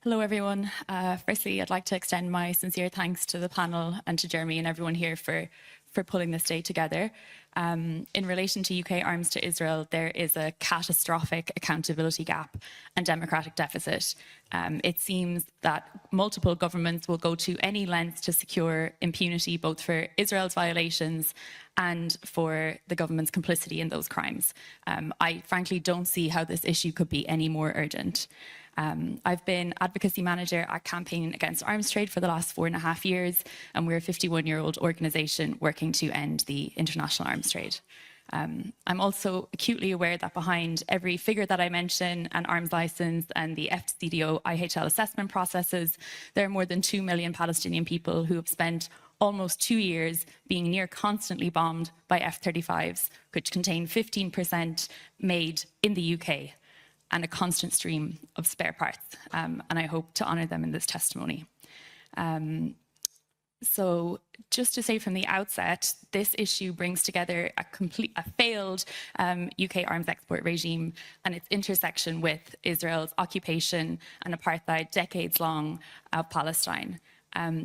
Hello, everyone. Firstly, I'd like to extend my sincere thanks to the panel and to Jeremy and everyone here for pulling this day together. In relation to UK arms to Israel, there is a catastrophic accountability gap and democratic deficit. It seems that multiple governments will go to any length to secure impunity, both for Israel's violations and for the government's complicity in those crimes. I frankly don't see how this issue could be any more urgent. I've been advocacy manager at Campaign Against Arms Trade for the last 4.5 years, and we're a 51-year-old organisation working to end the international arms trade. I'm also acutely aware that behind every figure that I mention, an arms licence and the FCDO IHL assessment processes, there are more than 2 million Palestinian people who have spent almost 2 years being near constantly bombed by F-35s, which contain 15% made in the UK, and a constant stream of spare parts, and I hope to honour them in this testimony. So just to say from the outset, this issue brings together a failed UK arms export regime and its intersection with Israel's occupation and apartheid decades long of Palestine.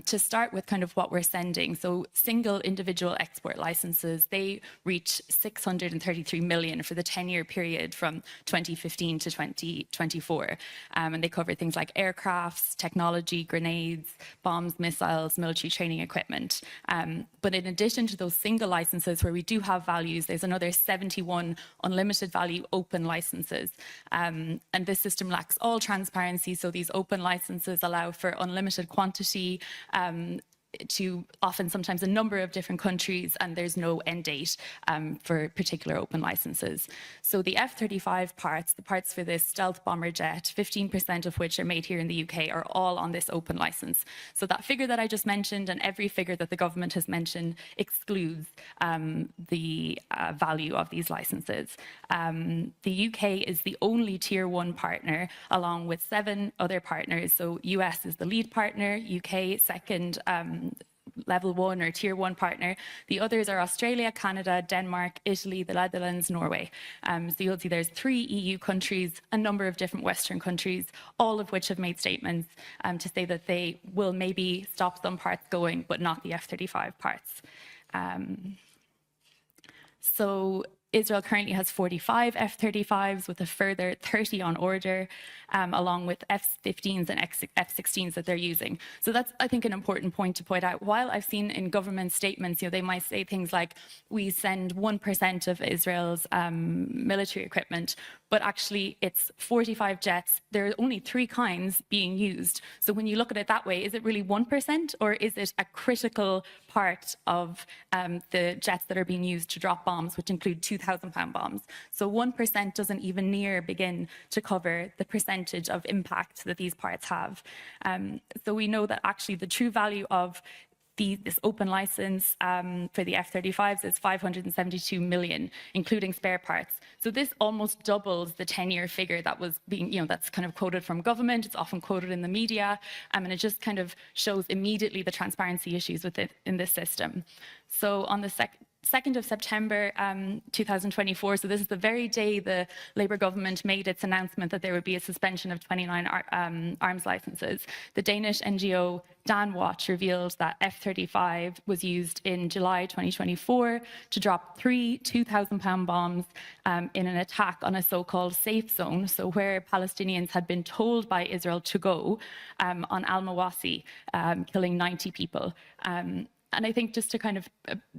To start with kind of what we're sending, so single individual export licenses, they reach 633 million for the 10-year period from 2015 to 2024. And they cover things like aircrafts, technology, grenades, bombs, missiles, military training equipment. But in addition to those single licenses where we do have values, there's another 71 unlimited value open licenses. And this system lacks all transparency, so these open licenses allow for unlimited quantity, to often sometimes a number of different countries, and there's no end date for particular open licenses. So the F-35 parts, the parts for this stealth bomber jet, 15% of which are made here in the UK, are all on this open license. So that figure that I just mentioned and every figure that the government has mentioned excludes the value of these licenses. The UK is the only tier 1 partner, along with 7 other partners. So US is the lead partner, UK second level 1 or tier 1 partner. The others are Australia, Canada, Denmark, Italy, the Netherlands, Norway. So you'll see there's 3 EU countries, a number of different Western countries, all of which have made statements to say that they will maybe stop some parts going, but not the F-35 parts. So Israel currently has 45 F-35s with a further 30 on order, along with F-15s and F-16s that they're using. So that's, I think, an important point to point out. While I've seen in government statements, they might say things like, we send 1% of Israel's military equipment, but actually it's 45 jets. There are only 3 kinds being used. So when you look at it that way, is it really 1% or is it a critical part of the jets that are being used to drop bombs, which include 2,000-pound bombs? So 1% doesn't even near begin to cover the percentage of impact that these parts have. So we know that actually the true value of this open license for the F-35s is 572 million, including spare parts. So this almost doubles the 10-year figure that was being, that's kind of quoted from government. It's often quoted in the media, and it just kind of shows immediately the transparency issues with it in this system. So on the 2nd of September 2024, so this is the very day the Labour government made its announcement that there would be a suspension of 29 arms licenses. The Danish NGO Danwatch revealed that F-35 was used in July 2024 to drop 3 2,000-pound bombs in an attack on a so-called safe zone, so where Palestinians had been told by Israel to go, on Al-Mawasi, killing 90 people. And I think just to kind of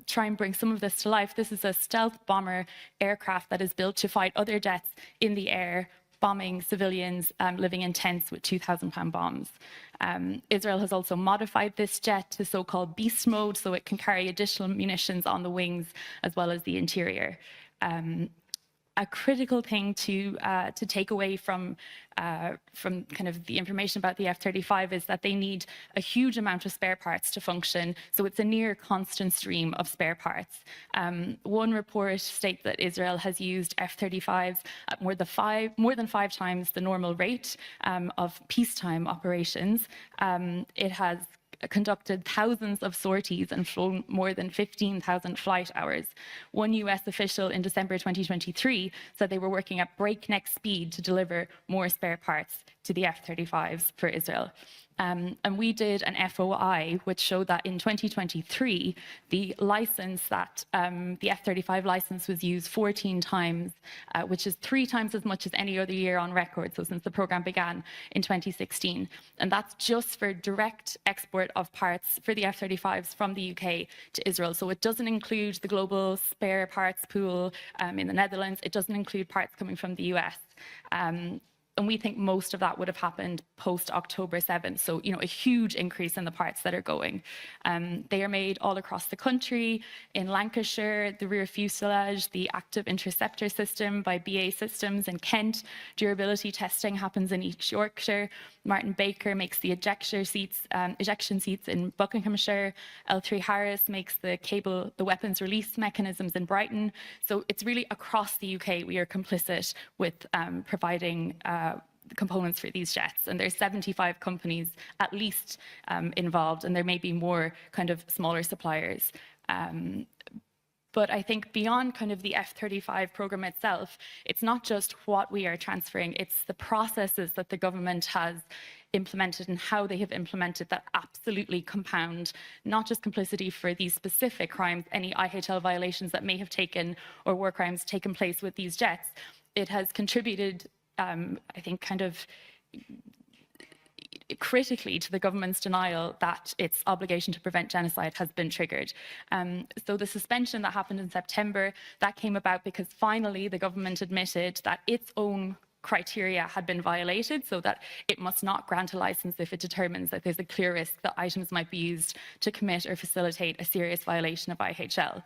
try and bring some of this to life, this is a stealth bomber aircraft that is built to fight other jets in the air, bombing civilians living in tents with 2,000-pound bombs. Israel has also modified this jet to so-called beast mode, so it can carry additional munitions on the wings as well as the interior. A critical thing to take away from kind of the information about the F-35 is that they need a huge amount of spare parts to function. So it's a near constant stream of spare parts. One report states that Israel has used F-35s at more than 5 times the normal rate of peacetime operations. It has conducted thousands of sorties and flown more than 15,000 flight hours. One US official in December 2023 said they were working at breakneck speed to deliver more spare parts to the F-35s for Israel. And we did an FOI, which showed that in 2023, the license that the F-35 license was used 14 times, which is 3 times as much as any other year on record, so since the program began in 2016. And that's just for direct export of parts for the F-35s from the UK to Israel. So it doesn't include the global spare parts pool in the Netherlands. It doesn't include parts coming from the US. And we think most of that would have happened post-October 7th. So, a huge increase in the parts that are going. They are made all across the country. In Lancashire, the rear fuselage, the active interceptor system by BAE Systems in Kent. Durability testing happens in East Yorkshire. Martin Baker makes the ejection seats in Buckinghamshire. L3 Harris makes the weapons release mechanisms in Brighton. So it's really across the UK we are complicit with providing components for these jets, and there's 75 companies at least involved, and there may be more kind of smaller suppliers. But I think beyond kind of the F-35 program itself, it's not just what we are transferring, it's the processes that the government has implemented and how they have implemented that absolutely compound not just complicity for these specific crimes, any IHL violations that may have taken or war crimes taken place with these jets. It has contributed, I think, kind of critically to the government's denial that its obligation to prevent genocide has been triggered. So the suspension that happened in September, that came about because finally the government admitted that its own criteria had been violated, so that it must not grant a license if it determines that there's a clear risk that items might be used to commit or facilitate a serious violation of IHL.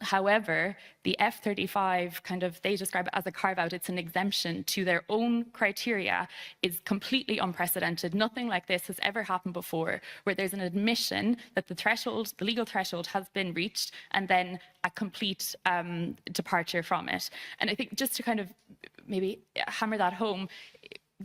However, the F-35 they describe it as a carve-out, it's an exemption to their own criteria, is completely unprecedented. Nothing like this has ever happened before, where there's an admission that the legal threshold has been reached, and then a complete departure from it. And I think just to kind of maybe hammer that home,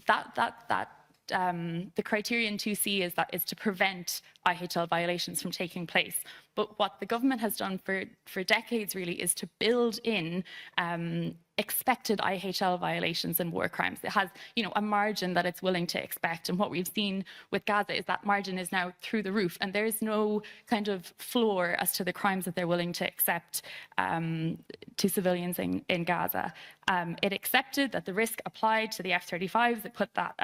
the criterion 2C is to prevent IHL violations from taking place. But what the government has done for decades really is to build in expected IHL violations and war crimes. It has, a margin that it's willing to expect. And what we've seen with Gaza is that margin is now through the roof, and there's no kind of floor as to the crimes that they're willing to accept to civilians in Gaza. It accepted that the risk applied to the F-35s. It put that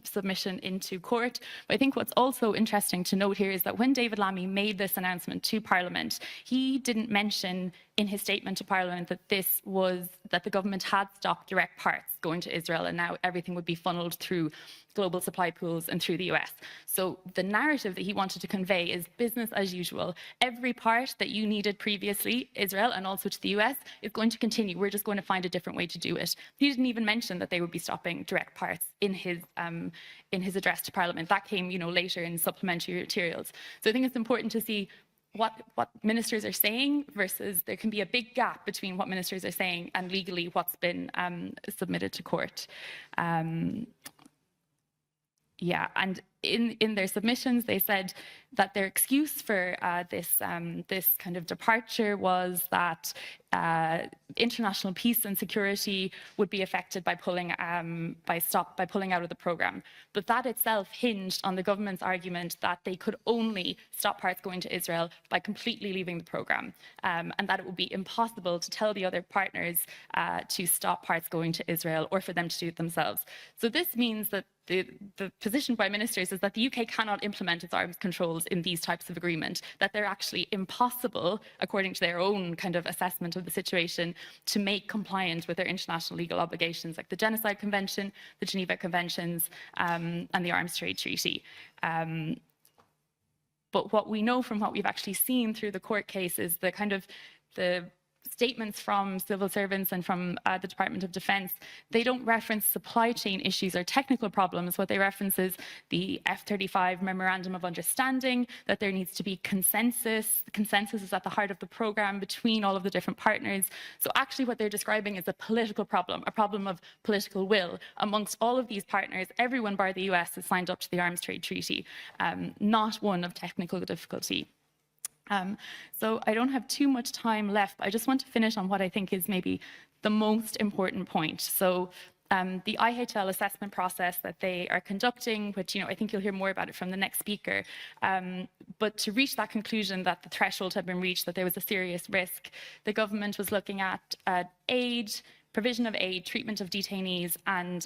submission into court. But I think what's also interesting to note here is that when David Lammy made this announcement to Parliament, he didn't mention in his statement to Parliament that the government had stopped direct parts going to Israel, and now everything would be funneled through global supply pools and through the US. So the narrative that he wanted to convey is business as usual. Every part that you needed previously, Israel and also to the US, is going to continue. We're just going to find a different way to do it. He didn't even mention that they would be stopping direct parts in his address to Parliament. That came, later in supplementary materials. So I think it's important to see what ministers are saying versus there can be a big gap between what ministers are saying and legally what's been submitted to court. Yeah, and in their submissions, they said that their excuse for this kind of departure was that international peace and security would be affected by pulling out of the program. But that itself hinged on the government's argument that they could only stop parts going to Israel by completely leaving the program, and that it would be impossible to tell the other partners to stop parts going to Israel or for them to do it themselves. So this means that the position by ministers is that the UK cannot implement its arms controls in these types of agreement, that they're actually impossible, according to their own kind of assessment of the situation, to make compliant with their international legal obligations, like the Genocide Convention, the Geneva Conventions, and the Arms Trade Treaty. But what we know from what we've actually seen through the court case is the statements from civil servants and from the Department of Defense, they don't reference supply chain issues or technical problems. What they reference is the F-35 Memorandum of Understanding, that there needs to be consensus. The consensus is at the heart of the program between all of the different partners. So actually what they're describing is a political problem, a problem of political will. Amongst all of these partners, everyone bar the US has signed up to the Arms Trade Treaty, not one of technical difficulty. So I don't have too much time left, but I just want to finish on what I think is maybe the most important point. So The IHL assessment process that they are conducting, which I think you'll hear more about it from the next speaker, but to reach that conclusion that the threshold had been reached, that there was a serious risk, the government was looking at aid, provision of aid, treatment of detainees, and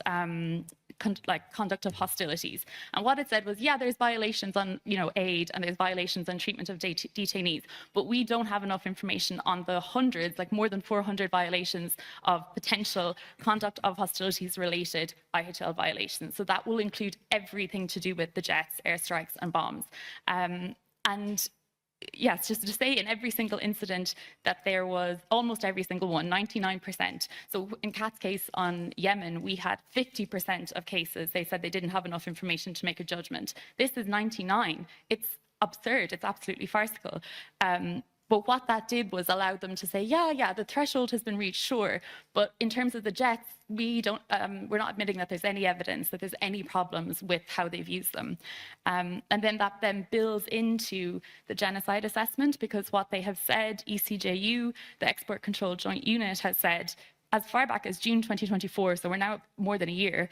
conduct of hostilities. And what it said was, yeah, there's violations on aid, and there's violations on treatment of detainees, but we don't have enough information on the hundreds, like more than 400 violations of potential conduct of hostilities related IHL violations. So that will include everything to do with the jets, airstrikes, and bombs. And yes, just to say, in every single incident that there was, almost every single one, 99%. So in Kat's case on Yemen, we had 50% of cases, they said they didn't have enough information to make a judgment. This is 99. It's absurd. It's absolutely farcical. But what that did was allow them to say, yeah, the threshold has been reached, sure. But in terms of the jets, we're not admitting that there's any evidence that there's any problems with how they've used them. And then that then builds into the genocide assessment, because what they have said, ECJU, the Export Control Joint Unit, has said, as far back as June 2024, so we're now more than a year,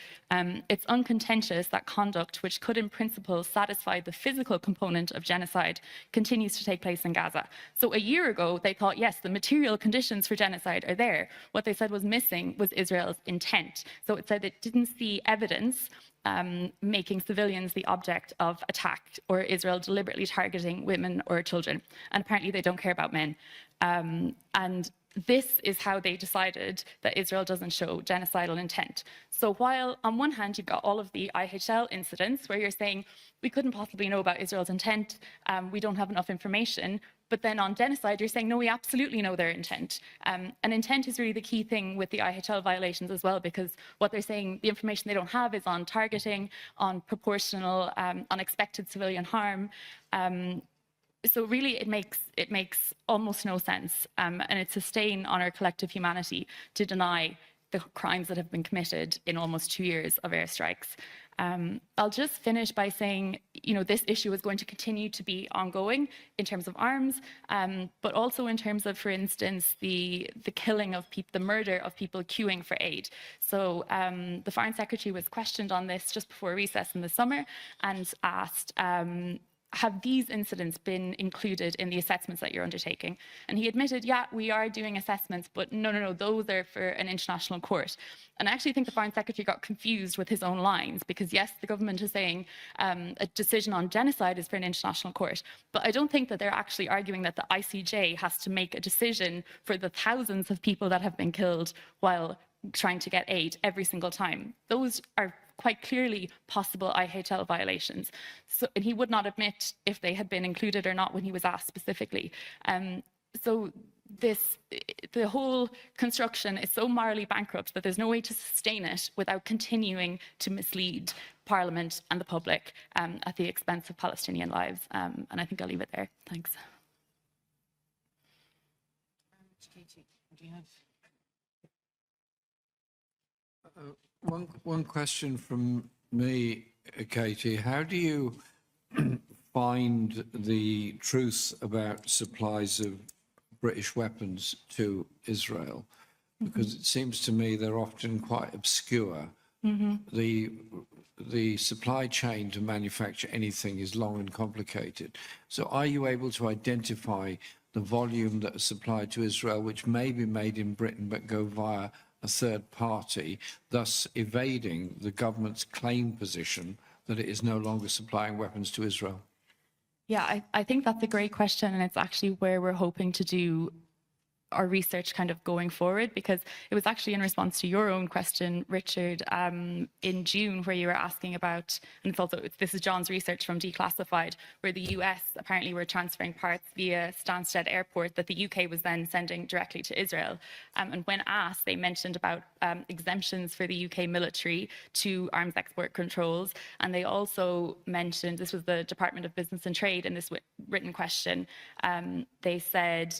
it's uncontentious that conduct which could in principle satisfy the physical component of genocide continues to take place in Gaza. So a year ago, they thought, yes, the material conditions for genocide are there. What they said was missing was Israel's intent. So it said it didn't see evidence making civilians the object of attack, or Israel deliberately targeting women or children. And apparently they don't care about men. And this is how they decided that Israel doesn't show genocidal intent. So while on one hand you've got all of the IHL incidents where you're saying we couldn't possibly know about Israel's intent, we don't have enough information, but then on genocide you're saying no, we absolutely know their intent. And intent is really the key thing with the IHL violations as well, because what they're saying, the information they don't have is on targeting, on proportional, unexpected civilian harm. So really, it makes almost no sense, and it's a stain on our collective humanity to deny the crimes that have been committed in almost 2 years of airstrikes. I'll just finish by saying, this issue is going to continue to be ongoing in terms of arms, but also in terms of, for instance, the killing of people, the murder of people queuing for aid. So the Foreign Secretary was questioned on this just before recess in the summer and asked, have these incidents been included in the assessments that you're undertaking? And he admitted, yeah, we are doing assessments, but no, those are for an international court. And I actually think the Foreign Secretary got confused with his own lines, because yes, the government is saying a decision on genocide is for an international court, but I don't think that they're actually arguing that the ICJ has to make a decision for the thousands of people that have been killed while trying to get aid every single time. Those are quite clearly possible IHL violations. So, and he would not admit if they had been included or not when he was asked specifically. So the whole construction is so morally bankrupt that there's no way to sustain it without continuing to mislead Parliament and the public at the expense of Palestinian lives. And I think I'll leave it there. Thanks. Katie, do you have... One question from me, Katie. How do you find the truth about supplies of British weapons to Israel? Because it seems to me they're often quite obscure. The supply chain to manufacture anything is long and complicated. So are you able to identify the volume that is supplied to Israel, which may be made in Britain but go via a third party, thus evading the government's claim position that it is no longer supplying weapons to Israel? Yeah, I think that's a great question, and it's actually where we're hoping to do our research kind of going forward, because it was actually in response to your own question, Richard, in June, where you were asking about, and it's also, this is John's research from Declassified, where the US apparently were transferring parts via Stansted Airport that the UK was then sending directly to Israel. And when asked, they mentioned about exemptions for the UK military to arms export controls. And they also mentioned, this was the Department of Business and Trade in this written question, they said,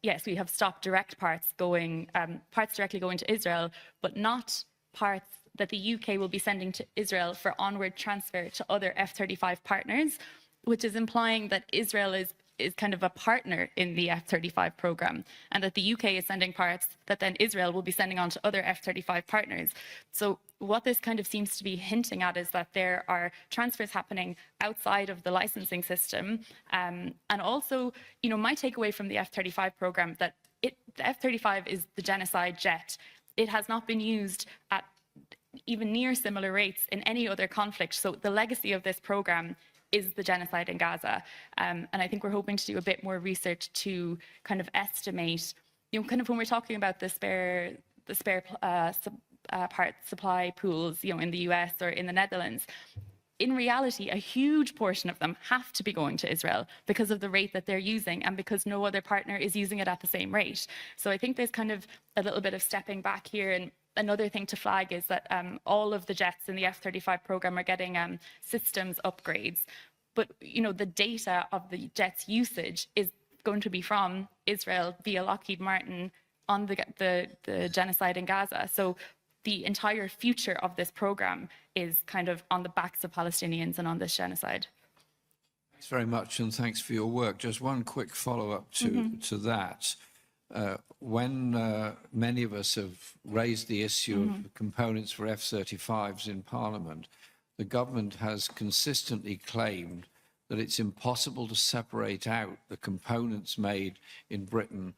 yes, we have stopped direct parts going, parts directly going to Israel, but not parts that the UK will be sending to Israel for onward transfer to other F-35 partners, which is implying that Israel is is kind of a partner in the F-35 program, and that the UK is sending parts that then Israel will be sending on to other F-35 partners. So what this kind of seems to be hinting at is that there are transfers happening outside of the licensing system. And also, my takeaway from the F-35 program, that the F-35 is the genocide jet. It has not been used at even near similar rates in any other conflict. So the legacy of this program is the genocide in Gaza. And I think we're hoping to do a bit more research to kind of estimate, kind of when we're talking about the spare part supply pools, in the US or in the Netherlands, in reality, a huge portion of them have to be going to Israel because of the rate that they're using and because no other partner is using it at the same rate. So I think there's kind of a little bit of stepping back here. And another thing to flag is that all of the jets in the F-35 program are getting systems upgrades. But, the data of the jets' usage is going to be from Israel via Lockheed Martin on the genocide in Gaza. So the entire future of this program is kind of on the backs of Palestinians and on this genocide. Thanks very much, and thanks for your work. Just one quick follow-up to that. When many of us have raised the issue of components for F-35s in Parliament, the government has consistently claimed that it's impossible to separate out the components made in Britain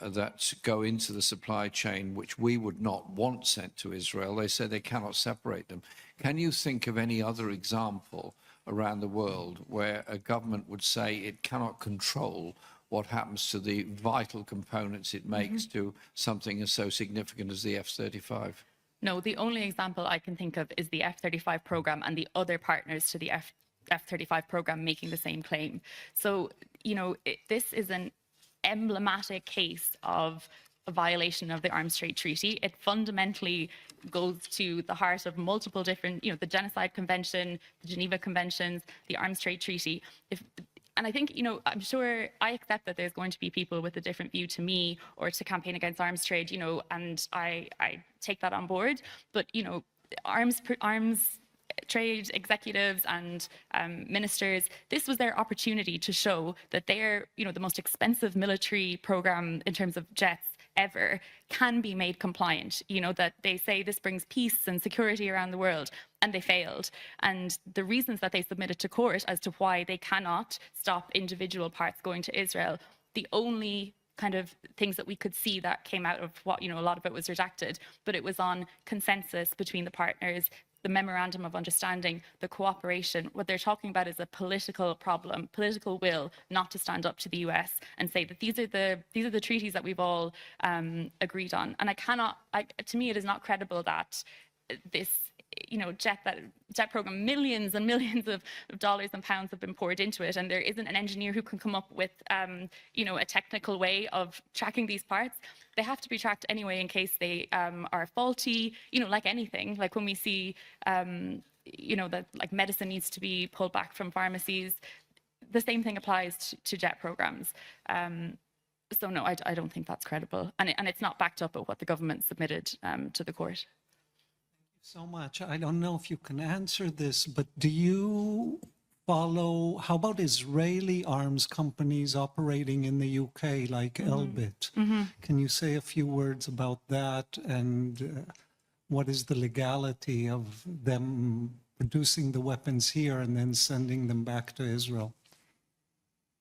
that go into the supply chain, which we would not want sent to Israel. They say they cannot separate them. Can you think of any other example around the world where a government would say it cannot control what happens to the vital components it makes to something as so significant as the F-35? No, the only example I can think of is the F-35 program and the other partners to the F-35 program making the same claim. So, this is an emblematic case of a violation of the Arms Trade Treaty. It fundamentally goes to the heart of multiple different, the Genocide Convention, the Geneva Conventions, the Arms Trade Treaty. And I think, I'm sure I accept that there's going to be people with a different view to me or to Campaign Against Arms Trade, and I take that on board. But, arms trade executives and ministers, this was their opportunity to show that their, the most expensive military program in terms of jets ever can be made compliant, that they say this brings peace and security around the world, and they failed. And the reasons that they submitted to court as to why they cannot stop individual parts going to Israel, the only kind of things that we could see that came out of what, a lot of it was redacted, but it was on consensus between the partners, the memorandum of understanding, the cooperation. What they're talking about is a political problem, political will not to stand up to the US and say that these are the treaties that we've all agreed on. And to me, it is not credible that this jet program, millions and millions of dollars and pounds have been poured into it, and there isn't an engineer who can come up with a technical way of tracking these parts. They have to be tracked anyway in case they are faulty, like anything, like when we see that like medicine needs to be pulled back from pharmacies. The same thing applies to jet programs. So no, I don't think that's credible, and it's not backed up at what the government submitted to the court. So much. I don't know if you can answer this, but do you follow, how about Israeli arms companies operating in the UK like Elbit? Can you say a few words about that, and what is the legality of them producing the weapons here and then sending them back to Israel?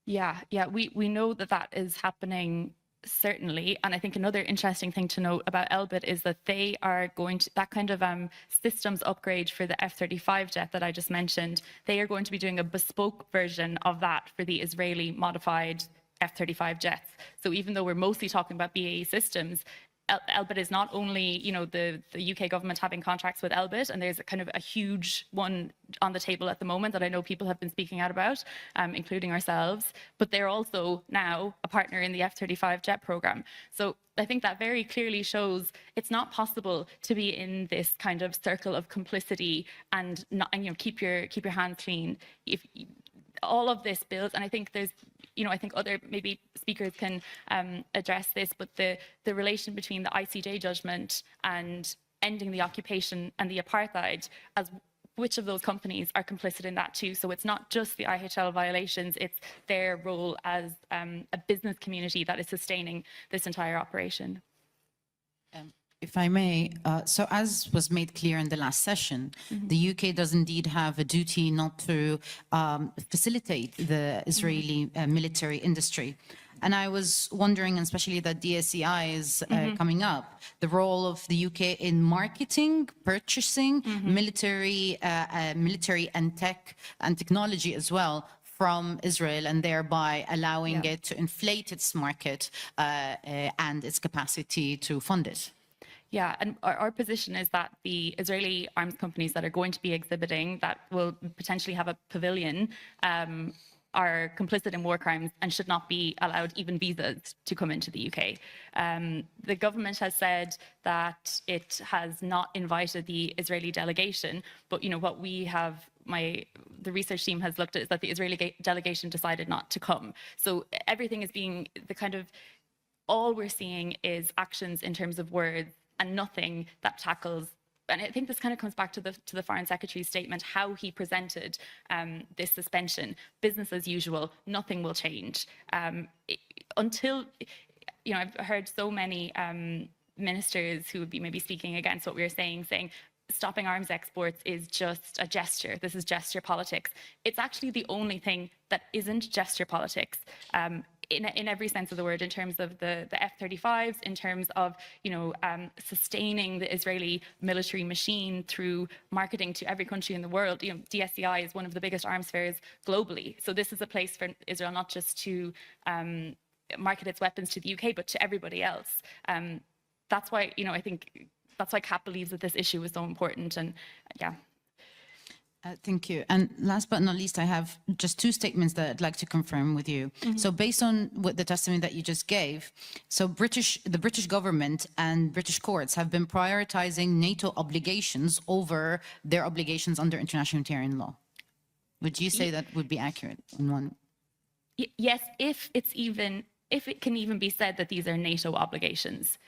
Yeah, we know that is happening, certainly. And I think another interesting thing to note about Elbit is that they are going to, that kind of systems upgrade for the F-35 jet that I just mentioned, they are going to be doing a bespoke version of that for the Israeli modified F-35 jets. So even though we're mostly talking about BAE Systems, Elbit is not only, the UK government having contracts with Elbit, and there's kind of a huge one on the table at the moment that I know people have been speaking out about, including ourselves, but they're also now a partner in the F-35 jet program. So I think that very clearly shows it's not possible to be in this kind of circle of complicity and not, keep your hands clean. If all of this builds, and I think there's, I think other maybe speakers can address this, but the relation between the ICJ judgment and ending the occupation and the apartheid as which of those companies are complicit in that too. So it's not just the IHL violations, it's their role as a business community that is sustaining this entire operation. If I may, so as was made clear in the last session, the UK does indeed have a duty not to facilitate the Israeli military industry. And I was wondering, especially that DSEI is coming up, the role of the UK in marketing, purchasing military and tech and technology as well from Israel, and thereby allowing it to inflate its market and its capacity to fund it. Yeah, and our position is that the Israeli arms companies that are going to be exhibiting, that will potentially have a pavilion, are complicit in war crimes and should not be allowed even visas to come into the UK. The government has said that it has not invited the Israeli delegation, but what we have, the research team has looked at, is that the Israeli delegation decided not to come. So everything is being all we're seeing is actions in terms of words and nothing that tackles. And I think this kind of comes back to the Foreign Secretary's statement, how he presented this suspension. Business as usual, nothing will change. Until, I've heard so many ministers who would be maybe speaking against what we were saying stopping arms exports is just a gesture. This is gesture politics. It's actually the only thing that isn't gesture politics. In every sense of the word, in terms of the F-35s, in terms of sustaining the Israeli military machine through marketing to every country in the world. DSEI is one of the biggest arms fairs globally. So this is a place for Israel not just to market its weapons to the UK, but to everybody else. That's why I think that's why CAP believes that this issue is so important. And yeah. Thank you. And last but not least, I have just two statements that I'd like to confirm with you. So based on what the testimony that you just gave, so the British government and British courts have been prioritizing NATO obligations over their obligations under international humanitarian law. Would you say that would be accurate in one? Yes, if it can even be said that these are NATO obligations,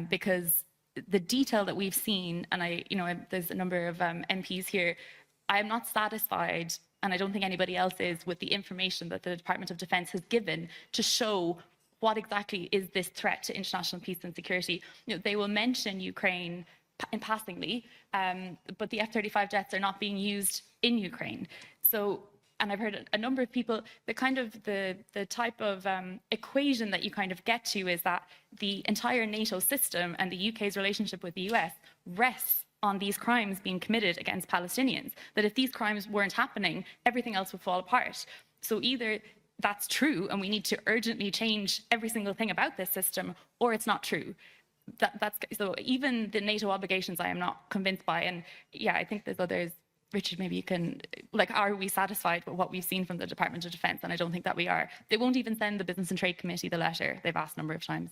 because the detail that we've seen, and there's a number of MPs here, I am not satisfied, and I don't think anybody else is, with the information that the Department of Defense has given to show what exactly is this threat to international peace and security. They will mention Ukraine passingly, but the F-35 jets are not being used in Ukraine. So, and I've heard a number of people, the type of equation that you kind of get to is that the entire NATO system and the UK's relationship with the US rests on these crimes being committed against Palestinians, that if these crimes weren't happening, everything else would fall apart. So either that's true and we need to urgently change every single thing about this system, or it's not true. So even the NATO obligations I am not convinced by. And yeah, I think there's others. Richard, maybe you can, are we satisfied with what we've seen from the Department of Defense? And I don't think that we are. They won't even send the Business and Trade Committee the letter they've asked a number of times.